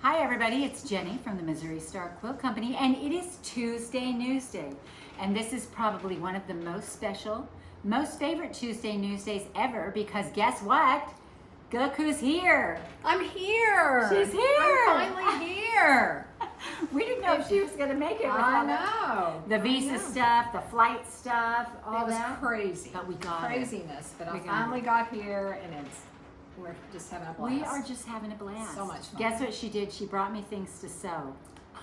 Hi everybody, it's Jenny from the Missouri Star Quilt Company, and it is Tuesday Newsday. And this is probably one of the most special, most favorite Tuesday Newsdays ever, because guess what? Look who's here. I'm here. She's here. I'm finally here. We didn't know if she was going to make it. I know. The visa stuff, the flight stuff, all It was that. crazy. But we got it. Craziness. But I We got finally got here, and we're just having a blast. We are just having a blast. So much fun. Guess what she did? She brought me things to sew. I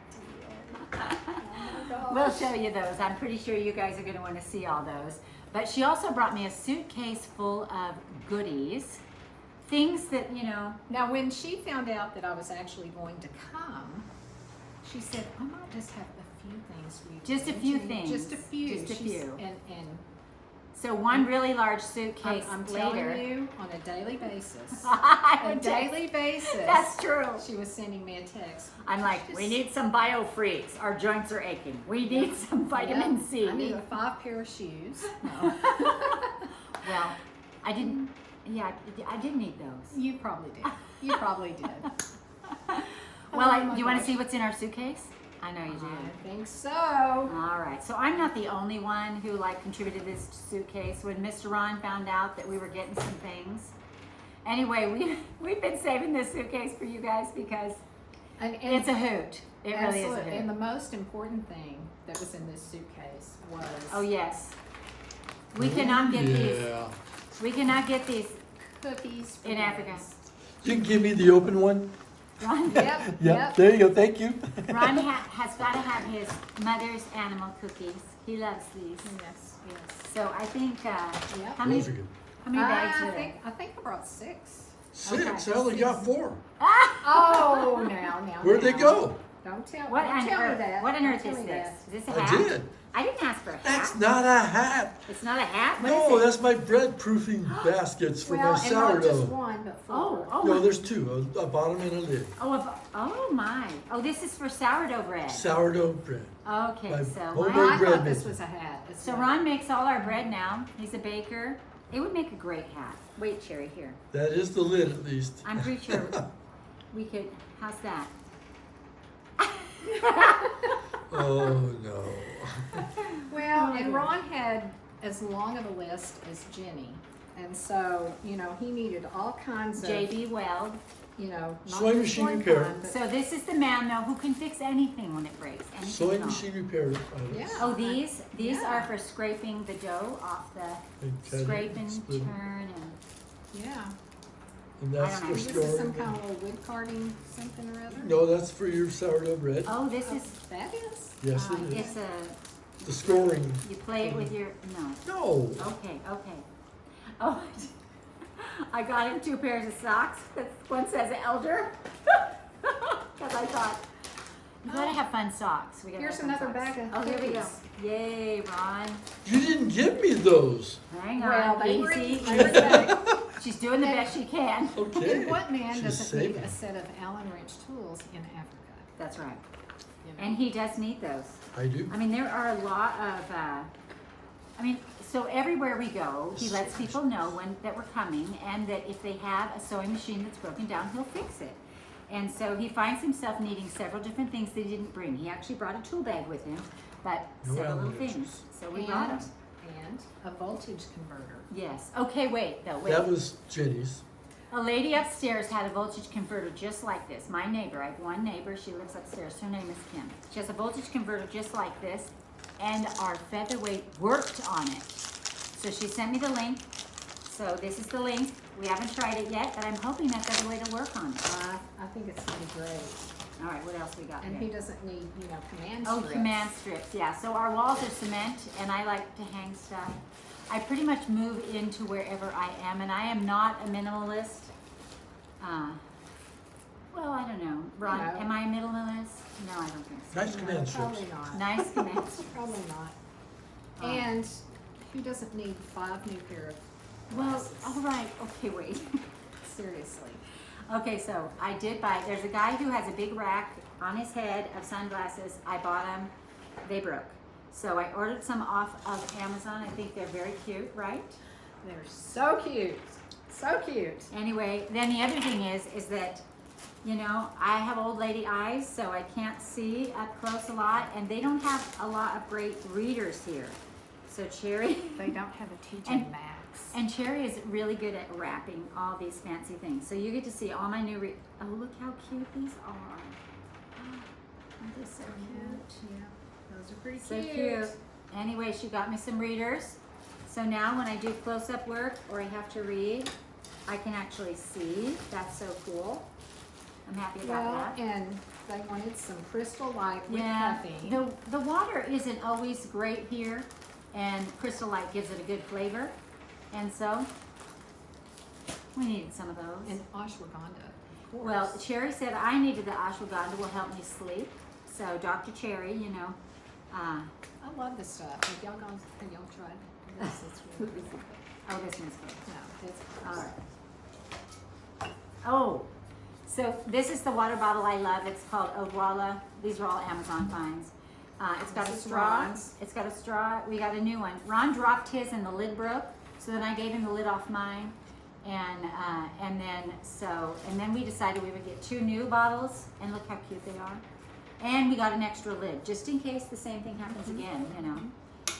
did. Oh my gosh. We'll show you those. I'm pretty sure you guys are going to want to see all those. But she also brought me a suitcase full of goodies. Things that, you know. Now, when she found out that I was actually going to come, she said, I might just have a few things for you. Just a few things. Just a few. Just a few. And So one really large suitcase I'm later. telling you, on a daily basis. A daily basis. That's true. She was sending me a text. I'm like, we need some biofreaks. Our joints are aching. We need some vitamin C. I need 5 pair of shoes. No. Well, I didn't. Yeah, I did need those. You probably did. You probably did. Well, do you want to see what's in our suitcase? I know you do. I think so. All right, so I'm not the only one who contributed this suitcase. When Mr. Ron found out that we were getting some things, anyway, we've been saving this suitcase for you guys because And it's a hoot. It really is a hoot. And the most important thing that was in this suitcase was Oh yes, we cannot get these. Yeah. We cannot get these cookies for in the Africa. kids. You can give me the open one? Ron, Yep. There you go. Thank you. Ron has got to have his mother's animal cookies. He loves these. Yes, yes. So I think. Yep. How many? Those are good. How many bags are I there? think I brought 6. 6. Okay. I only got 4. Oh, now. Where'd they go? Don't tell, What don't on tell me earth? that. What on Don't earth tell is me this? that. Is this a I hat? did. I didn't ask for a hat. That's not a hat. It's not a hat. What No, is it? that's my bread proofing baskets for Well, my and not just sourdough. one, but 4. Oh, No, there's 2, a bottom and a lid. oh my! Oh, this is for sourdough bread. Sourdough bread. Okay, My so homemade I Ron, bread thought this maker. was a hat. as so well. Ron makes all our bread now. He's a baker. It would make a great hat. Wait, Sherry, here. That is the lid at least. I'm pretty sure we could. How's that? Oh no. Well, and Ron had as long of a list as Jenny. And so, you know, he needed all kinds of, JB Weld. you know, not Sewing just machine one repair. kind, but- So this is the man though who can fix anything when it breaks. Anything Sewing at all. machine repair. Yeah. Oh, these Yeah. are for scraping the dough off the And cut it, scrape and split it. turn and. yeah. And that's I don't for know. This is some storing. kind of little wood carving something or other. No, that's for your sourdough bread. Oh, this Oh, is. that is? Yes, it is. It's a. The scoring. You play it with your no. No. Okay. Oh, I got him 2 pairs of socks. One says elder. Because I thought you gotta have fun socks. We gotta Here's have fun another socks. bag of Oh, here we go. cookies. Yay, Ron. You didn't give me those. Hang on. Well, they were Easy. they were big. She's doing the best she can. Okay. And what man She's doesn't need saving. a set of Allen wrench tools in Africa? That's right. You know? And he does need those. I do. I mean, there are a lot of, so everywhere we go, he lets people know that we're coming and that if they have a sewing machine that's broken down, he'll fix it. And so he finds himself needing several different things that he didn't bring. He actually brought a tool bag with him, but No several little Allen wrenches. things. So we brought them. And a voltage converter. Yes. Okay, wait. That was Jenny's. A lady upstairs had a voltage converter just like this. My neighbor, I have one neighbor, she lives upstairs. Her name is Kim. She has a voltage converter just like this, and our featherweight worked on it. So she sent me the link. So this is the link. We haven't tried it yet, but I'm hoping that featherweight will work on it. I think it's gonna be great. All right, what else we got And here? he doesn't need, you know, command Oh, strips. command strips, yeah. So our walls are cement, and I like to hang stuff. I pretty much move into wherever I am, and I am not a minimalist. Well, I don't know. Ron, No. am I a minimalist? No, I don't think so. Nice No, command strips. probably not. Nice command strips. Probably not. Oh. And who doesn't need 5 new pair of Well, glasses? all right. Okay, wait. Seriously. Okay, so I did buy, there's a guy who has a big rack on his head of sunglasses. I bought them. They broke. So I ordered some off of Amazon. I think they're very cute, right? They're so cute. So cute. Anyway, then the other thing is that You know, I have old lady eyes, so I can't see up close a lot, and they don't have a lot of great readers here. So Cherry, They don't have a TJ And- Maxx. and Cherry is really good at wrapping all these fancy things. So you get to see all my new oh, look how cute these are. Aren't they so cute? Yeah, those are pretty So cute. cute. Anyway, she got me some readers. So now when I do close-up work or I have to read, I can actually see. That's so cool. I'm happy about Well, that. and they wanted some Crystal Light with Yeah, caffeine. the water isn't always great here, and Crystal Light gives it a good flavor, and so we needed some of those. And ashwagandha, of course. Well, Cherry said I needed the ashwagandha will help me sleep. So Dr. Cherry, you know, I love this stuff. Have y'all tried this? It's really good. oh, this one's good. No, it's All right. Oh, so this is the water bottle I love. It's called Odwalla. These are all Amazon finds. It's got a This is straw. Ron's. It's got a straw. We got a new one. Ron dropped his and the lid broke, so then I gave him the lid off mine, and then we decided we would get 2 new bottles, and look how cute they are. And we got an extra lid just in case the same thing happens again. You know,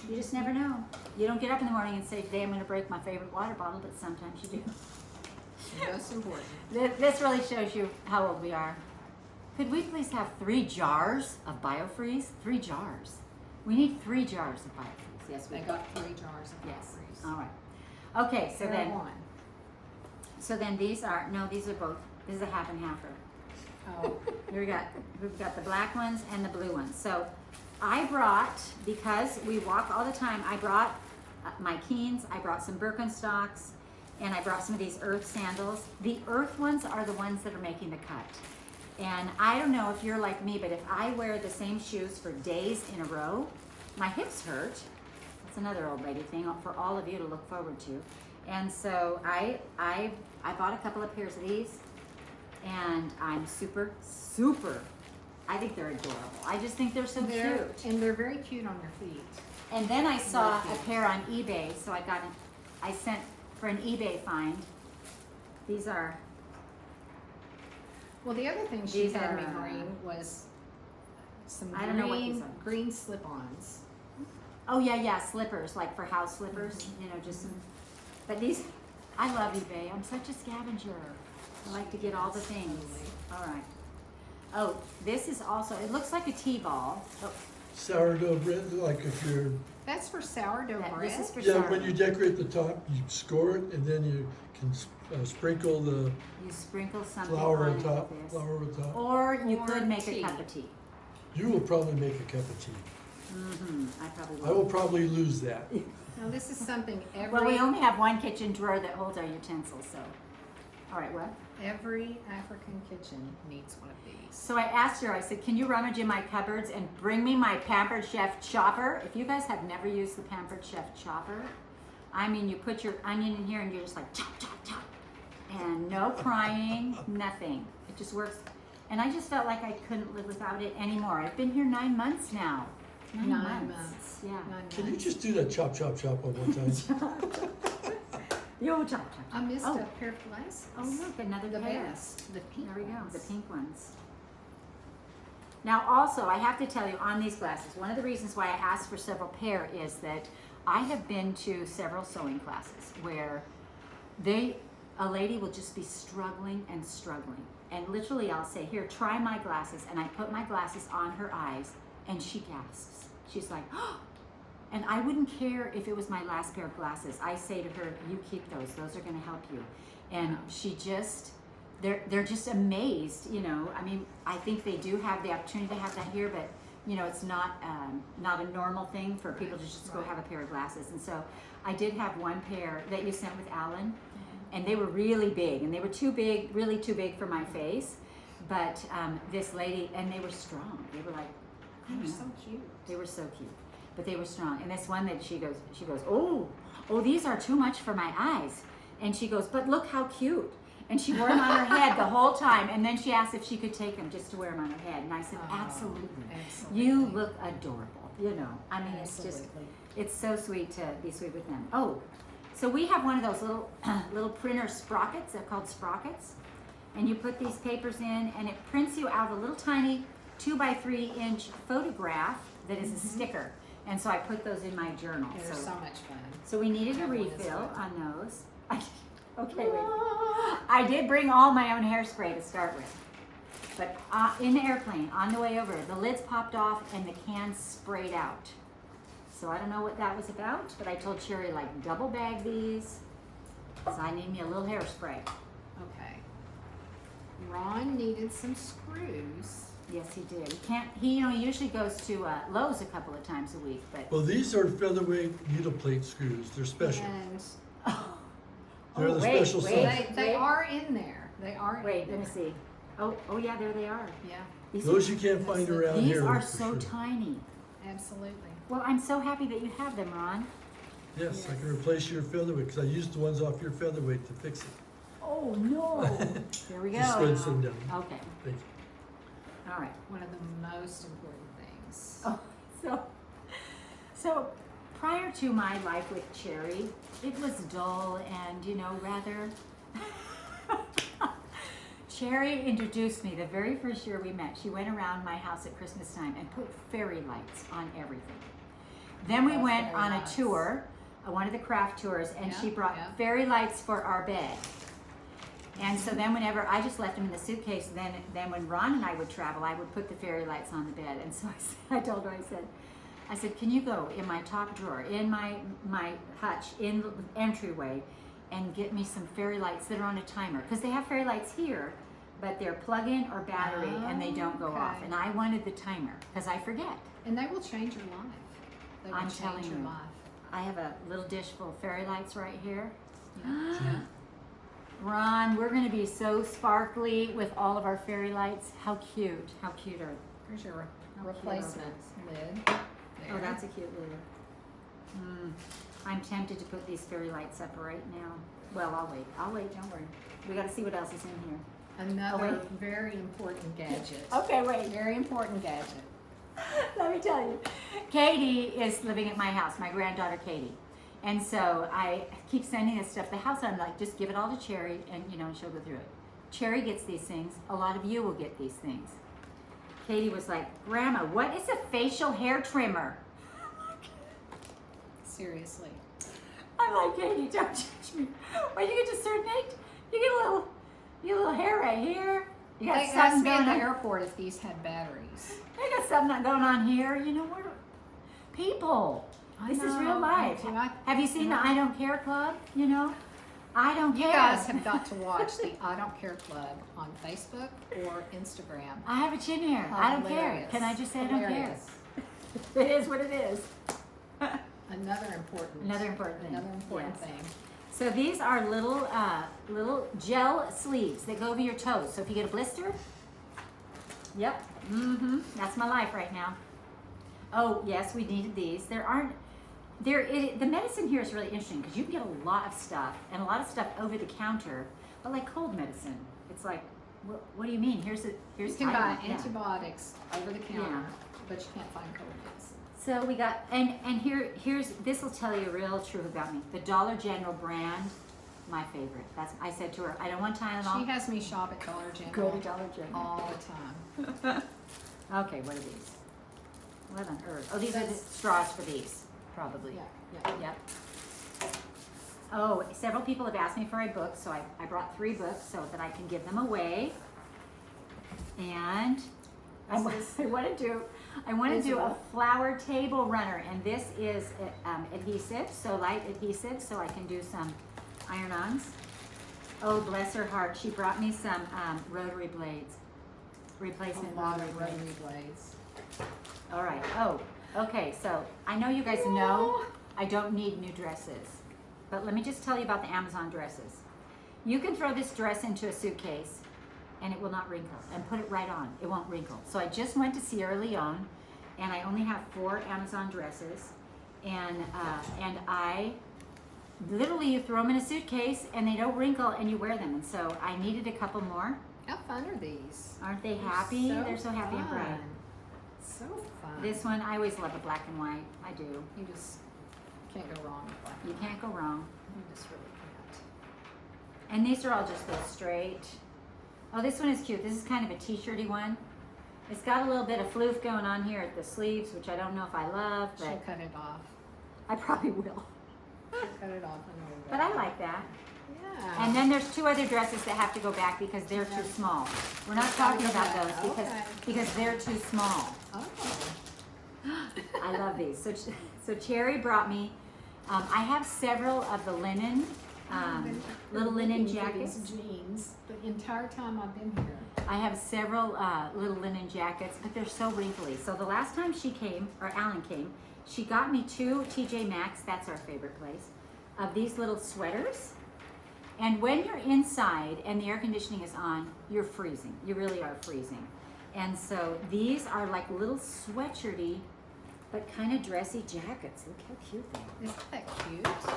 you just never know. You don't get up in the morning and say, "Today I'm going to break my favorite water bottle," but sometimes you do. That's important. This really shows you how old we are. Could we please have 3 jars of biofreeze? 3 jars. We need 3 jars of biofreeze. Yes, we They do. got 3 jars of Yes. freeze. All right. Okay, so They're then, one. these are these are both. This is a half and halfer. Oh, We've got the black ones and the blue ones. So I brought, because we walk all the time, I brought my Keens, I brought some Birkenstocks, and I brought some of these Earth sandals. The Earth ones are the ones that are making the cut. And I don't know if you're like me, but if I wear the same shoes for days in a row, my hips hurt. That's another old lady thing for all of you to look forward to. And so I bought a couple of pairs of these, and I'm super, I think they're adorable. I just think they're so cute. And they're very cute on your feet. And then I saw Very a cute. pair on eBay, so I sent for an eBay find. These are, Well, the other thing she These had me are, bring was some I don't know what these are. green slip-ons. oh yeah, slippers, like for house slippers, you know, just some, but these, I love eBay. I'm such a scavenger. I like to get all the things. All right. Oh, this is also, it looks like a T-ball. Oh, Sourdough bread, like if you're, That's for sourdough bread. this is for yeah, sourdough. when you decorate the top, you score it, and then you can sprinkle the You sprinkle something flour on on it top, with this. flour on top. Or you Or could make tea. a cup of tea. You will probably make a cup of tea. I probably I will. will probably lose that. Now, this is something Well, we only have one kitchen drawer that holds our utensils, so. All right, what? every African kitchen needs one of these. So I asked her, I said, can you rummage in my cupboards and bring me my Pampered Chef chopper? If you guys have never used the Pampered Chef chopper, I mean, you put your onion in here and you're just like chop, chop, chop. And no crying, nothing. It just works. And I just felt like I couldn't live without it anymore. I've been here 9 months now. 9 months. Yeah. 9 Can you months. just do that chop, chop, chop one more time? Yo, chop, chop, chop. I missed Oh. a pair of glasses. Oh, look, another The pair. best. The pink There we go, ones. the pink ones. Now also, I have to tell you on these glasses, one of the reasons why I asked for several pair is that I have been to several sewing classes where a lady will just be struggling and struggling. And literally I'll say, here, try my glasses. And I put my glasses on her eyes and she gasps. She's like, oh. And I wouldn't care if it was my last pair of glasses. I say to her, you keep those. Those are going to help you. And she just, they're just amazed, you know. I mean, I think they do have the opportunity to have that here, but you know, it's not a normal thing for people to just go have a pair of glasses. And so I did have one pair that you sent with Alan, and they were really big, and they were too big, really too big for my face. But this lady, and they were strong. They were like, I don't They're know. so cute. They were so cute, but they were strong. And this one that she goes, oh, these are too much for my eyes. And she goes, but look how cute. And she wore them on her head the whole time. And then she asked if she could take them just to wear them on her head. And I said, Oh, absolutely. absolutely. You look adorable. You know, I mean, Absolutely. it's so sweet to be sweet with them. Oh, so we have one of those little little printer sprockets. They're called sprockets. and you put these papers in, and it prints you out a little tiny 2x3-inch photograph that is a sticker. And so I put those in my journal. Yeah, they're so much fun. So we needed a That one is refill fun. on those. Okay, wait. I did bring all my own hairspray to start with. But in the airplane, on the way over, the lids popped off and the cans sprayed out. So I don't know what that was about, but I told Sherry, like, double bag these. So I need me a little hairspray. Okay. Ron needed some screws. Yes, he did. He usually goes to Lowe's a couple of times a week, but. Well, these are featherweight needle plate screws. They're special. And They're the special size. they are in there. They are Wait, in let me there. see. Oh yeah, there they are. Yeah, These Those you can't find around These here. are for so sure. tiny. absolutely. Well, I'm so happy that you have them, Ron. Yes, I can replace your featherweight because I used the ones off your featherweight to fix it. Oh no! Here we go. Just spread some down. Okay. Thank you. All right. One of the most important things. Oh, so prior to my life with Cherry, it was dull and rather. Cherry introduced me the very first year we met. She went around my house at Christmas time and put fairy lights on everything. Then we Love went fairy on lights. a tour, one of the craft tours, and she Yeah, brought yeah. fairy lights for our bed. And so then whenever I just left them in the suitcase, then when Ron and I would travel, I would put the fairy lights on the bed. And so I told her, I said, can you go in my top drawer, in my hutch, in the entryway, and get me some fairy lights that are on a timer? Because they have fairy lights here, but they're plug-in or battery, and they don't go off. Okay. And I wanted the timer, because I forget. And they will change your life. They will I'm change telling your you. life. I have a little dish full of fairy lights right here. Yeah. Ron, we're going to be so sparkly with all of our fairy lights. How cute. How cute are they? Here's your How cute replacement are lid. Oh, There. that's a cute lid. I'm tempted to put these fairy lights up right now. Well, I'll wait. Don't worry. We got to see what else is in here. Another wait. very important gadget. Okay, wait. Very important gadget. Let me tell you. Katie is living at my house, my granddaughter Katie. And so I keep sending this stuff to the house. I'm like, just give it all to Cherry and she'll go through it. Cherry gets these things. A lot of you will get these things. Katie was like, Grandma, what is a facial hair trimmer? Seriously. I'm like, Katie, don't judge me. When you get to a certain age, you get a little hair right here. You got They something asked me going at the on. airport if these had batteries. You got something going on here. We're people. This is real life. Have you seen the I Don't Care Club? I don't care. You guys have got to watch the I Don't Care Club on Facebook or Instagram. I have a chin hair. I don't care. Hilarious. Can I just say I don't care? Hilarious. It is what it is. Another important Yes. thing. So these are little gel sleeves that go over your toes. So if you get a blister, yep, that's my life right now. Oh yes, we needed these. The medicine here is really interesting because you can get a lot of stuff and a lot of stuff over the counter, but like cold medicine, it's like, what do you mean? Here's You can buy yeah. antibiotics over the counter, Yeah. but you can't find cold medicine. So we got, and here's, this will tell you real truth about me. The Dollar General brand, my favorite. I said to her, I don't want Tylenol. She has me shop at Dollar Go General to Dollar General. all the time. Okay, what are these? What on earth? Oh, these are the straws for these, probably. Yeah. Yep. Oh, several people have asked me for a book, so I brought 3 books so that I can give them away. And I want to do a flower table runner, and this is adhesive, so light adhesive, so I can do some iron-ons. Oh, bless her heart, she brought me some rotary blades, replacement A lot rotary of blades. rotary blades. All right. Oh, okay. So I know you guys know I don't need new dresses, but let me just tell you about the Amazon dresses. You can throw this dress into a suitcase and it will not wrinkle, and put it right on. It won't wrinkle. So I just went to Sierra Leone and I only have 4 Amazon dresses, and I literally, you throw them in a suitcase and they don't wrinkle and you wear them. And so I needed a couple more. How fun are these? Aren't they happy? They're so happy and bright. So fun. This one, I always love a black and white. I do. You just can't go wrong with black. You can't go wrong. You just really can't. And these are all just those straight Oh, this one is cute. This is kind of a t-shirty one. It's got a little bit of floof going on here at the sleeves, which I don't know if I love, She'll but cut it off. I probably will. She'll cut it off. I know But I like that. Yeah. And then there's 2 other dresses that have to go back because they're too small. We're not talking Gotta go about back. those Okay. because they're too small. Oh. I love these. So Cherry brought me. I have several of the linen, I've been little linen looking for these jackets. jeans the entire time I've been here. I have several little linen jackets, but they're so wrinkly. So the last time she came, or Alan came, she got me 2 TJ Maxx, that's our favorite place, of these little sweaters. And when you're inside and the air conditioning is on, you're freezing. You really are freezing. And so these are like little sweatshirty, but kind of dressy jackets. Look how cute they are. Isn't that cute?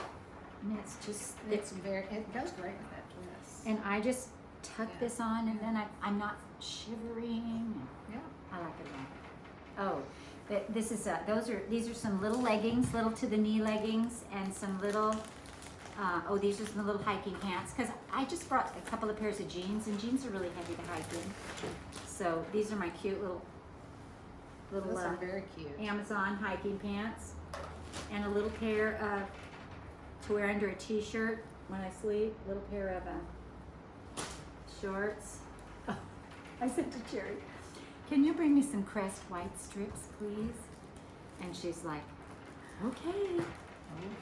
And it's just, It goes great with that dress. and I just tuck Yeah. this on and then I'm not shivering. Yeah. I like it a lot. Oh, this is these are some little leggings, little to the knee leggings, and some little. These are some little hiking pants because I just brought a couple of pairs of jeans, and jeans are really heavy to hike in. So these are my cute little Those are very cute. Amazon hiking pants, and a little pair of to wear under a t-shirt when I sleep. Little pair of shorts. Oh, I said to Cherry, "Can you bring me some Crest white strips, please?" And she's like, "Okay."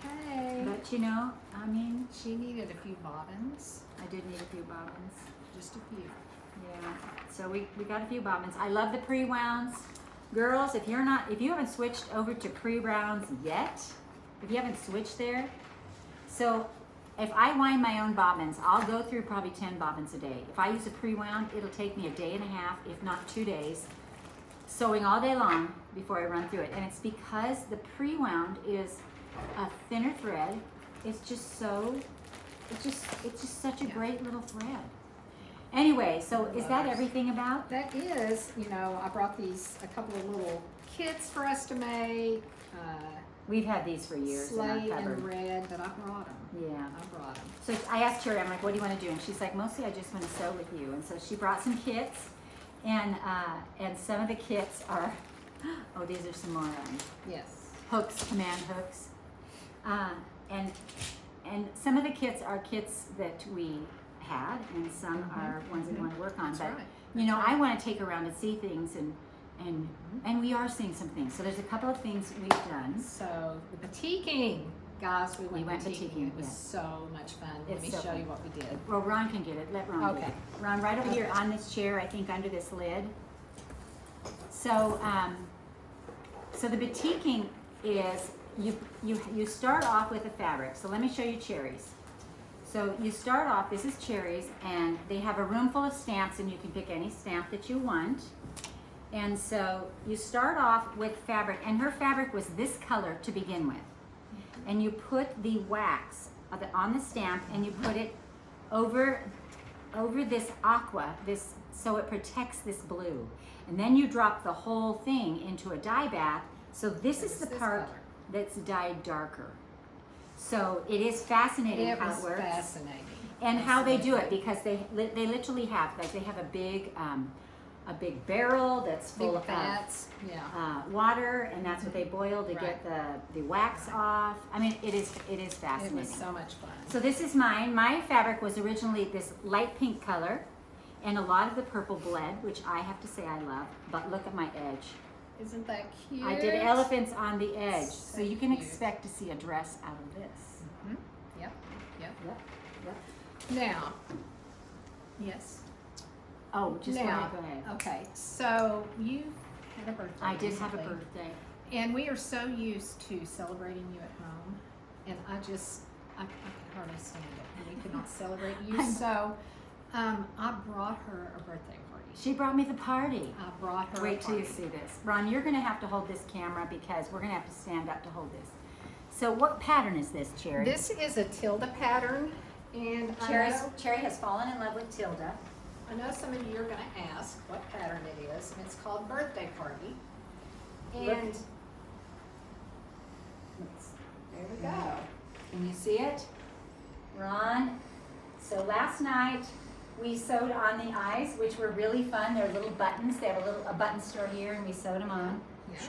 Okay. But you know, I mean, She needed a few bobbins. I did need a few bobbins. Just a few. Yeah. So we got a few bobbins. I love the pre-wounds. Girls, if you haven't switched over to pre-wounds yet, if you haven't switched there, so if I wind my own bobbins, I'll go through probably 10 bobbins a day. If I use a pre-wound, it'll take me a day and a half, if not 2 days, sewing all day long before I run through it. And it's because the pre-wound is a thinner thread. It's just such a great little thread. Anyway, so is that everything about? That is, I brought a couple of little kits for us to make. We've had these for years in our Slate cupboard. and red, but I brought them. Yeah. I brought them. So I asked her, I'm like, what do you want to do? And she's like, mostly I just want to sew with you. And so she brought some kits, and some of the kits are, oh, these are some more Yes. hooks, command hooks. And some of the kits are kits that we had, and some are ones we want to work on. That's but right. I want to take around and see things, and we are seeing some things. So there's a couple of things we've done. So the batiking, guys, we went batiking. It was yes. so much fun. Let It's me so show you fun. what we did. Well, Ron can get it. Let Ron get Okay. it. Ron, right over here on this chair, I think under this lid. So, so the batiking is you start off with a fabric. So let me show you Cherries. So you start off, this is Cherries, and they have a room full of stamps, and you can pick any stamp that you want. And so you start off with fabric, and her fabric was this color to begin with. And you put the wax on the stamp, and you put it over this aqua, so it protects this blue. And then you drop the whole thing into a dye bath. So this is the part color. that's dyed darker. So it is fascinating It how was it works. fascinating. And how they do it, because they literally have, like, they have a big barrel that's full Big of fats. Yeah. water, and that's what they boil to get the wax off. I mean, it is It fascinating. was so much fun. So this is mine. My fabric was originally this light pink color, and a lot of the purple bled, which I have to say I love. But look at my edge. Isn't that cute? I did elephants on the edge, so So you can cute. expect to see a dress out of this. Mhm. Yep. Yep. Now, yes. Oh, just Now, go ahead. okay. So you had a birthday. I did have a recently, birthday. and we are so used to celebrating you at home, and I can hardly stand it. We could not celebrate you. I know. So, I brought her a birthday party. She brought me the party. I brought her. Wait a till you party. see this. Ron, you're going to have to hold this camera because we're going to have to stand up to hold this. So what pattern is this, Cherry? This is a Tilda pattern, and Cherry has fallen in love with Tilda. I know some of you are going to ask what pattern it is, and it's called Birthday Party. And Look. there we go. Can you see it? Ron, so last night We sewed on the eyes, which were really fun. They're little buttons. They have a button store here, and we sewed them on.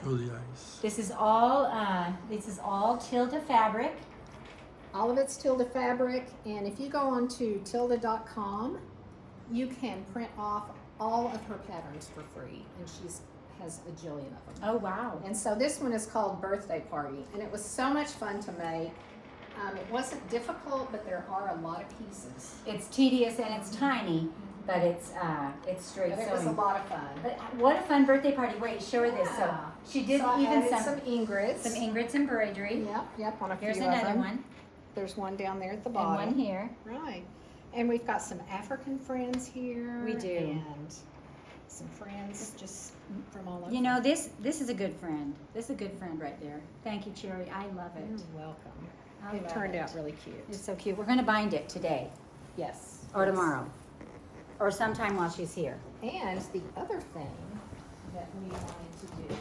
Show the eyes. This is all Tilda fabric. All of it's Tilda fabric, and if you go on to tilda.com, you can print off all of her patterns for free, and she's has a jillion of them. Oh wow! And so this one is called Birthday Party, and it was so much fun to make. It wasn't difficult, but there are a lot of pieces. It's tedious and it's tiny, but it's straight But it sewing. was a lot of fun. But what a fun birthday party! Wait, show her this. So Yeah. she did So I even added some Ingrid's. Ingrid's embroidery. Yep, on a Here's few of another them. one, There's one down there at the and bottom. one here. Right. And we've got some African friends here. We do. And some friends just from all over. You know, this is a good friend. This is a good friend right there. Thank you, Cherry. I love it. You're welcome. I It love turned it. out really cute. It's so cute. We're gonna bind it today Yes. or tomorrow, or sometime while she's here. And the other thing that we wanted to do,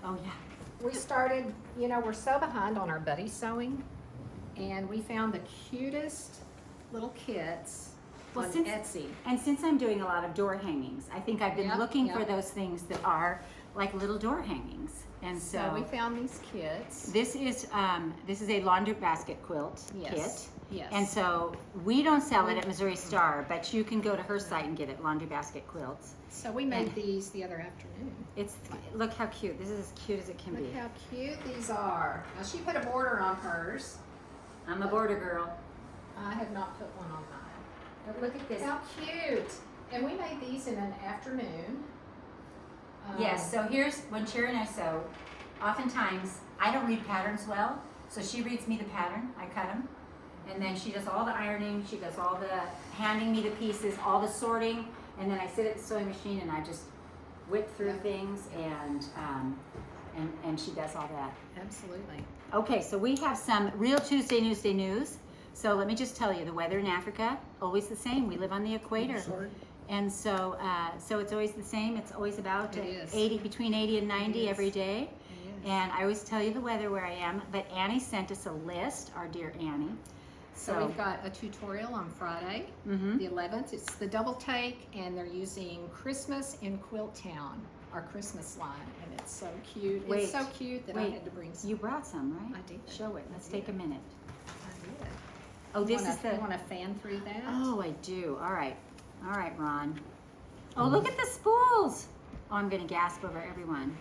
Oh yeah. we started, we're so behind on our buddy sewing, and we found the cutest little kits Well, on since- Etsy. And since I'm doing a lot of door hangings, I think I've been Yep, looking for yep. those things that are like little door hangings. And So we so found these kits. this is a laundry basket quilt Yes. kit. Yes. And so we don't sell it at Missouri Star, but you can go to her site and get it, Laundry Basket Quilts. So we made these the other afternoon. Look how cute. This is as cute as it can be. Look how cute these are. Now she put a border on hers. I'm a border girl. I have not put one on mine. But look at this. How cute. And we made these in an afternoon. Yes, so here's when Cherry and I sew. Oftentimes, I don't read patterns well, so she reads me the pattern. I cut them, and then she does all the ironing. She does all the handing me the pieces, all the sorting, and then I sit at the sewing machine and I just whip through things, and she does all that. Absolutely. Okay, so we have some real Tuesday Newsday news. So let me just tell you, the weather in Africa always the same. We live on the equator. Sorry. And so, so it's always the same. It's always about It is. 80, between 80 and 90 is. every day. It is. And I always tell you the weather where I am. But Annie sent us a list, our dear Annie. So we've got a tutorial on Friday, Mhm. the 11th. It's the double take, and they're using Christmas in Quilt Town, our Christmas line, and it's so cute. Wait, it's so cute that I wait. had to bring some. You brought some, right? I did. Show it. Let's I take a did. minute. I did. Oh, this You is the. want to fan through that? Oh, I do. All right, Ron. Oh, look at the spools. Oh, I'm gonna gasp over everyone.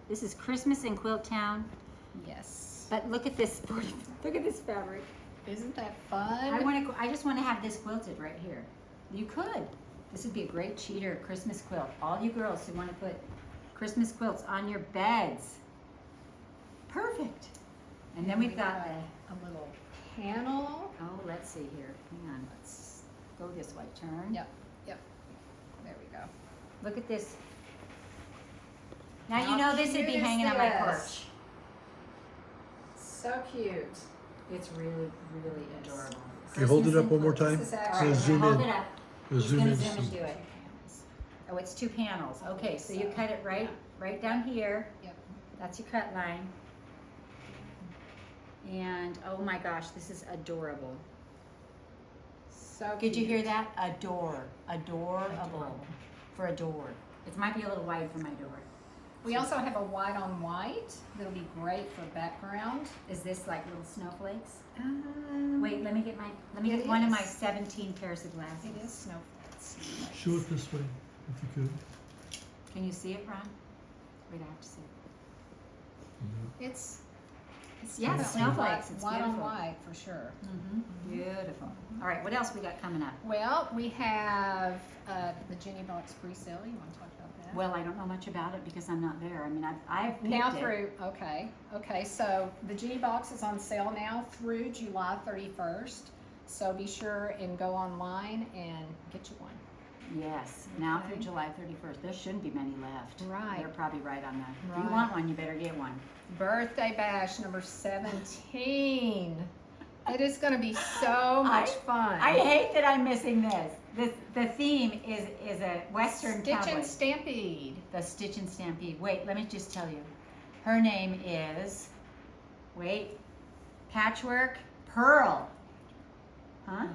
This is Christmas in Quilt Town. Yes. But look at this. Look at this fabric. Isn't that fun? I just want to have this quilted right here. You could. This would be a great cheater Christmas quilt. All you girls who want to put Christmas quilts on your beds. Perfect. And then we've got the. a little panel. Oh, let's see here. Hang on. Let's go this way. Turn. Yep. There we go. Look at this. Now How you know this would cute be is hanging on my this? porch. So cute. It's really, really adorable. Okay, hold it Christmas up one more in quilts. time. This is All actually- right, zoom hold in. it up. We'll He's zoom gonna in zoom and some. do it. Oh, it's 2 panels. Okay, so you cut it right down here. Yep. That's your cut line. And oh my gosh, this is adorable. So Did you cute. hear that? Adorable. For a door. It might be a little wide for my door. We also have a white on white that'll be great for background. Is this like little snowflakes? Um, Wait, let me get It one of my is. 17 pairs of glasses. It is snowflakes. Show it this way, if you could. Can you see it, Ron? Wait, I have to see it. It's Yeah, definitely snowflakes. It's white on beautiful. white for sure. Beautiful. All right, what else we got coming up? Well, we have the Jenny Box pre-sale. You want to talk about that? Well, I don't know much about it because I'm not there. I mean, I've picked Now it. through, okay, so the Jenny Box is on sale now through July 31st. So be sure and go online and get you one. Yes, now through Okay. July 31st. There shouldn't be many left. Right. They're probably right on that. If you Right. want one, you better get one. Birthday Bash number 17. It is going to be so much fun. I hate that I'm missing this. The theme is a Western Stitch cowboy. and Stampede. The Stitch and Stampede. Wait, let me just tell you. Her name is, Patchwork Pearl. Huh?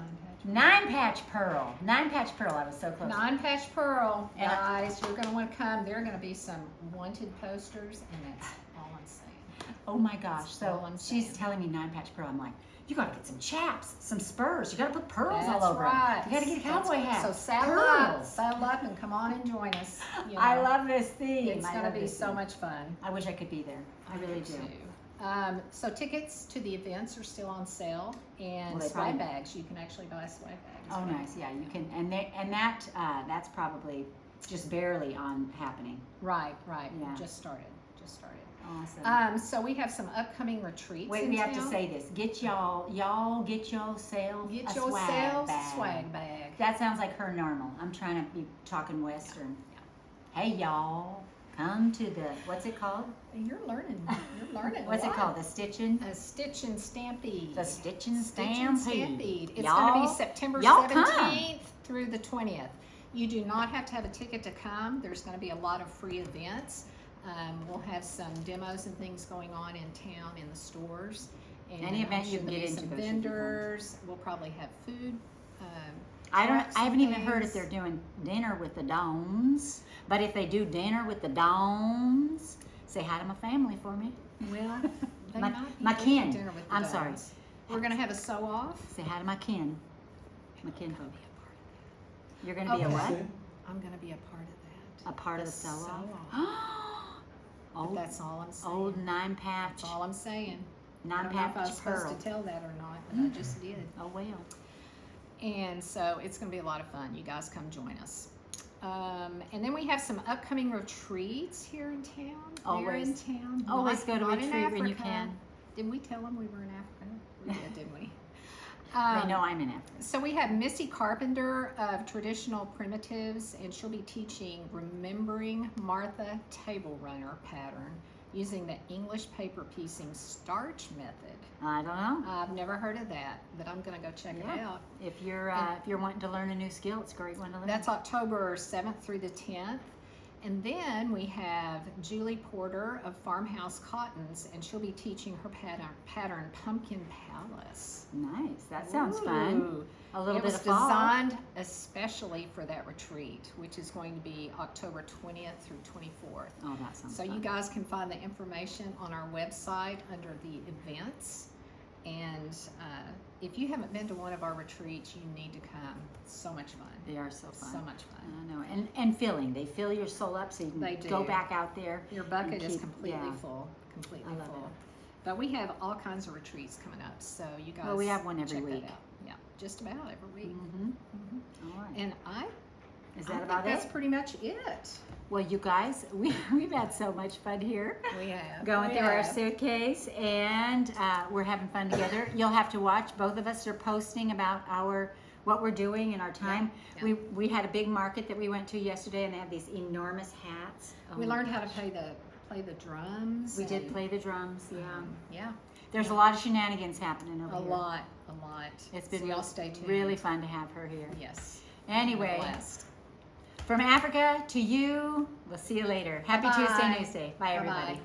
Nine patch pearl. Nine patch pearl. I was so close. Non-patch pearl, And I- guys. You're gonna want to come. There are gonna be some wanted posters, and that's all I'm saying. Oh my gosh. That's So all I'm she's saying. telling me nine patch pearl. I'm like, you gotta get some chaps, some spurs. You gotta put pearls That's all over 'em. right. You gotta get a cowboy hat. So saddle pearls. up, and come on and join us. You I know. love this theme. It's I gonna love be this so theme. much fun. I wish I could be there. I really do. too. So tickets to the events are still on sale, and Well, they swag probably- bags. You can actually buy swag bags. Oh, nice. Yeah, you can. And that's probably just barely on happening. Right. Yeah. Just started. Awesome. So we have some upcoming retreats. Wait, in we have to town. say this. Get yourself Get a yourselves swag bag. a swag bag. That sounds like her normal. I'm trying to be talking Western. Hey, y'all, come to the, what's it called? You're learning. What's a it lot. called? The Stitchin'? A Stitch and Stampede. The Stitchin' Stitch and Stampede. Stampede. It's Y'all- going to be September y'all come. 17th through the 20th. You do not have to have a ticket to come. There's going to be a lot of free events. We'll have some demos and things going on in town in the stores. And Any event you can there'll get be into some goes should be fun. vendors. We'll probably have food. I trucks haven't and even heard if things. they're doing dinner with the Dons. But if they do dinner with the Dons, say hi to my family for me. Well, they My- might be my doing kin. dinner with the I'm sorry. Dons. We're going to have a sew-off. Say hi to my kin. My kinfolk. You're gonna be a Okay. what? I'm going to be a part of that. A part of the The sew-off? sew-off. But Old, that's all I'm saying. old nine patch, That's all I'm saying. I nine don't know if I was patch supposed pearl. to tell that or not, but I just did. Oh well. And so it's going to be a lot of fun. You guys come join us. And then we have some upcoming retreats here in town. Always. They're in town. Always Not- go to not in retreat when you Africa. can. Did we tell them we were in Africa? We did, didn't we? They know I'm in Africa. So we have Missy Carpenter of Traditional Primitives, and she'll be teaching Remembering Martha Table Runner pattern using the English paper piecing starch method. I don't know. I've never heard of that, but I'm going to go check it Yeah. out. If you're wanting to learn a new skill, it's a great one to learn. That's October 7th through the 10th. And then we have Julie Porter of Farmhouse Cottons, and she'll be teaching her pattern Pumpkin Palace. Nice. That sounds fun. Ooh. A little It bit was of fall. designed especially for that retreat, which is going to be October 20th through 24th. Oh, that sounds So fun. you guys can find the information on our website under the events. And if you haven't been to one of our retreats, you need to come. It's so much fun. They are so fun. So much fun. I know. And filling. They fill your soul up so you can They go do. back out there. Your bucket and is keep- completely yeah. full. Completely I love full. it. But we have all kinds of retreats coming up. So you guys Well, we have one every check that week. out. Yeah, just about every week. Mm-hmm. Mhm. All right. And Is I that think about that's it? pretty much it. Well, you guys, we've had so much fun here. We have. Going We through our have. suitcase, and we're having fun together. You'll have to watch. Both of us are posting about what we're doing in our time. Yeah. We had a big market that we went to yesterday, and they had these enormous hats. Oh We my learned how to gosh. play the drums. We did and, play the drums. Yeah. Yeah. There's a lot of shenanigans happening over A here. lot. It's So been y'all stay tuned. really fun to have her here. Yes. Anyway, Blessed. from Africa to you, we'll see you later. Happy Bye-bye. Tuesday Newsday. Bye, Bye-bye. everybody.